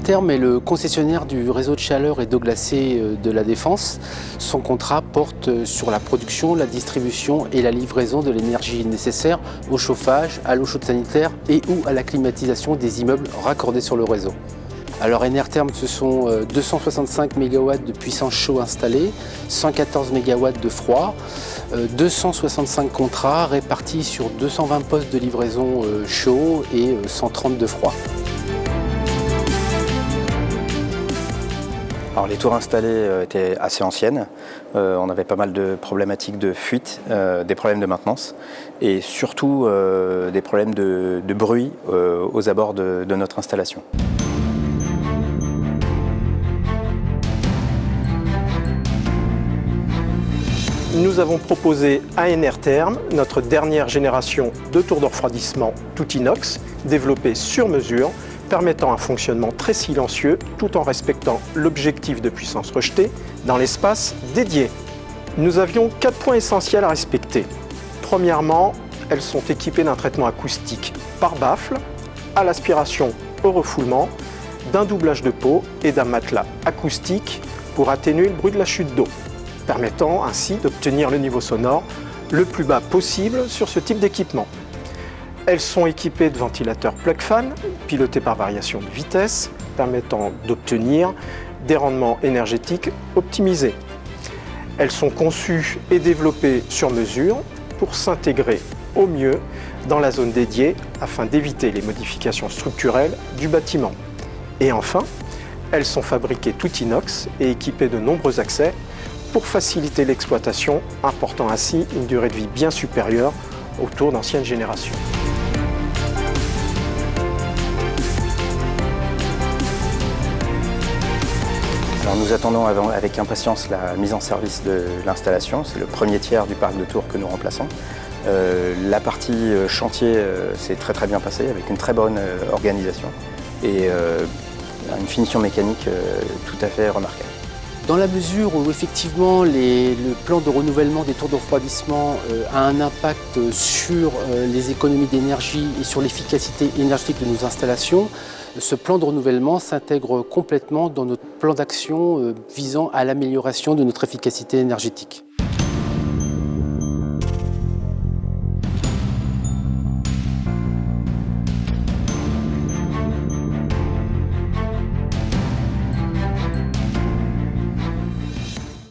Enertherm est le concessionnaire du réseau de chaleur et d'eau glacée de la Défense. Son contrat porte sur la production, la distribution et la livraison de l'énergie nécessaire au chauffage, à l'eau chaude sanitaire et ou à la climatisation des immeubles raccordés sur le réseau. Alors Enertherm, ce sont 265 MW de puissance chaud installée, 114 MW de froid, 265 contrats répartis sur 220 postes de livraison chaud et 130 de froid. Alors, les tours installées étaient assez anciennes, on avait pas mal de problématiques de fuite, des problèmes de maintenance et surtout des problèmes de bruit aux abords de notre installation. Nous avons proposé à Enertherm notre dernière génération de tours de refroidissement tout inox, développée sur mesure, permettant un fonctionnement très silencieux tout en respectant l'objectif de puissance rejetée dans l'espace dédié. Nous avions 4 points essentiels à respecter. Premièrement, elles sont équipées d'un traitement acoustique par baffle, à l'aspiration au refoulement, d'un doublage de peau et d'un matelas acoustique pour atténuer le bruit de la chute d'eau, permettant ainsi d'obtenir le niveau sonore le plus bas possible sur ce type d'équipement. Elles sont équipées de ventilateurs plug-fan, pilotés par variation de vitesse, permettant d'obtenir des rendements énergétiques optimisés. Elles sont conçues et développées sur mesure pour s'intégrer au mieux dans la zone dédiée afin d'éviter les modifications structurelles du bâtiment. Et enfin, elles sont fabriquées tout inox et équipées de nombreux accès pour faciliter l'exploitation, important ainsi une durée de vie bien supérieure aux tours d'ancienne génération. Alors, nous attendons avec impatience la mise en service de l'installation. C'est le premier tiers du parc de tours que nous remplaçons. La partie chantier s'est très bien passée avec une très bonne organisation et une finition mécanique tout à fait remarquable. Dans la mesure où effectivement le plan de renouvellement des tours de refroidissement a un impact sur les économies d'énergie et sur l'efficacité énergétique de nos installations, ce plan de renouvellement s'intègre complètement dans notre plan d'action visant à l'amélioration de notre efficacité énergétique.